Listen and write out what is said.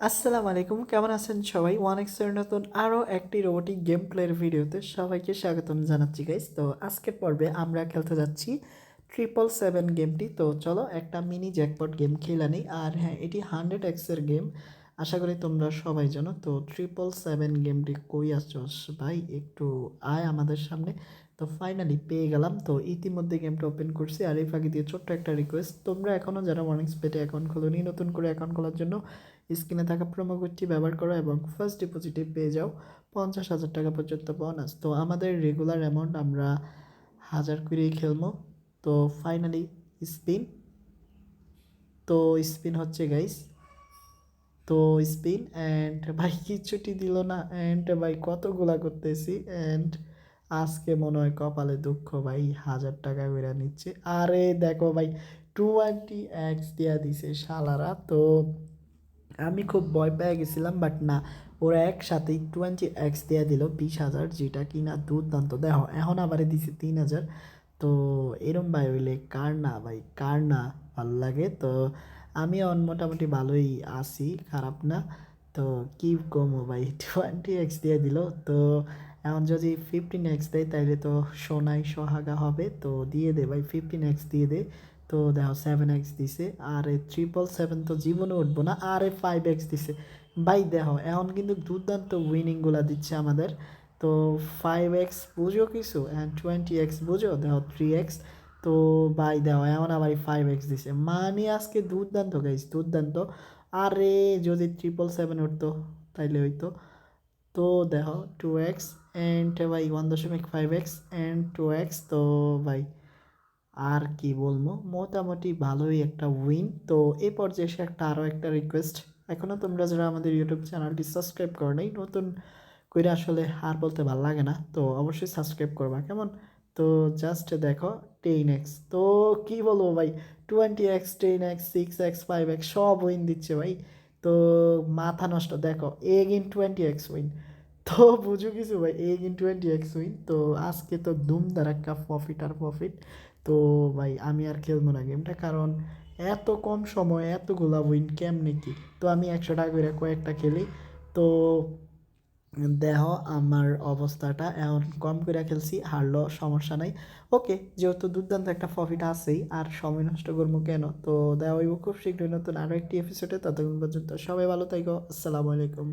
আসসালামু আলাইকুম, কেমন আছেন সবাই? ওয়ান এক্সের নতুন আরও একটি রোবোটিক গেম প্লের ভিডিওতে সবাইকে স্বাগতম জানাচ্ছি গাইস। তো আজকের পর্বে আমরা খেলতে যাচ্ছি 777 গেমটি। তো চলো একটা মিনি জ্যাকপট গেম খেলা নিই। আর হ্যাঁ, এটি 100x-এর গেম, আশা করি তোমরা সবাই জানো। তো 777 গেমটি কই আছোস ভাই, একটু আয় আমাদের সামনে। তো ফাইনালি পেয়ে গেলাম। তো ইতিমধ্যে গেমটা ওপেন করছি। আর এই ফাঁকি দিয়ে ছোট্ট একটা রিকোয়েস্ট, তোমরা এখনও যারা ওয়ানিক্স পেটে অ্যাকাউন্ট খোলোনি, নতুন করে অ্যাকাউন্ট খোলার জন্য স্ক্রিনে থাকা প্রোমো কোডটি ব্যবহার করো এবং ফার্স্ট ডিপোজিটে পেয়ে যাও 50,000 টাকা পর্যন্ত বোনাস। তো আমাদের রেগুলার অ্যামাউন্ট আমরা 1,000 করেই খেলবো। তো ফাইনালি স্পিন, তো স্পিন হচ্ছে গাইস। তো স্পিন অ্যান্ড ভাই কিচ্ছুটি দিল না। অ্যান্ড ভাই কতগুলা করতেছি, অ্যান্ড আজকে মনে হয় কপালে দুঃখ ভাই, 1,000 টাকা করে নিচ্ছে। আরে দেখো ভাই, 20x দিয়া দিছে শালারা। তো আমি খুব ভয় পেয়ে গেছিলাম, বাট না, ওরা একসাথেই 20x দিয়ে দিল 20,000, যেটা কি না দুর্দান্ত। দেখো এখন আবার দিছে 3,000। তো এরম ভাই হইলে কার না ভাই, কার না ভালো লাগে। তো আমি মোটামুটি ভালোই আছি, খারাপ না। তো কি কমো ভাই, 20x দিয়ে দিল। তো এখন যদি 15x দেয় তাইলে তো সোনাই সোহাগা হবে। তো দিয়ে দে ভাই, 15x দিয়ে দে। তো দেখো 7x দিছে। আর 777 তো জীবনে উঠবো না। আর 5x দিছে ভাই। দেখো এখন কিন্তু দুর্দান্ত উইনিংগুলা দিচ্ছে আমাদের। তো 5x বুঝো কিছু, অ্যান্ড 20x বুঝো, দেখো 3x। তো ভাই দেখো এমন আবার 5x দিছে, মানে আজকে দুর্দান্ত গাইস, দুর্দান্ত। আরে যদি 777 উঠতো তাইলে হইতো। তো দেখো 2x অ্যান্ড ভাই 1.5x অ্যান্ড 2x। তো ভাই আর কি বলবো, মোটামুটি ভালোই একটা উইন। তো এই পর্যায়ে এসে আরও একটা রিকোয়েস্ট, এখনও তোমরা যারা আমাদের ইউটিউব চ্যানেলটি সাবস্ক্রাইব করো নাই, নতুন করে আসলে আর বলতে ভালো লাগে না, তো অবশ্যই সাবস্ক্রাইব করবা কেমন। তো জাস্ট দেখো 10x, তো কি বলবো ভাই, 20x 10x 6x 5x সব উইন দিচ্ছে ভাই। তো মাথা নষ্ট। দেখো এগিন 20x উইন, তো বুঝো কিছু ভাই, এগিন 20x উইন। তো আজকে তো ধুম ধারাক্কা প্রফিট আর প্রফিট। তো ভাই আমি আর খেলবো না গেমটা, কারণ এত কম সময় এতগুলা উইন কেমনে কি। তো আমি 100 টাকা করে কয়েকটা খেলি। তো দেহ আমার অবস্থাটা এখন, কম করে খেলছি, হারলো সমস্যা নাই। ওকে, যেহেতু দুর্দান্ত একটা প্রফিট আছেই, আর সময় নষ্ট করবো কেন। তো দেওয়া হইব খুব শীঘ্রই নতুন আরও একটি এপিসোডে। ততক্ষণ পর্যন্ত সবাই ভালো থাকো, আসসালামু আলাইকুম।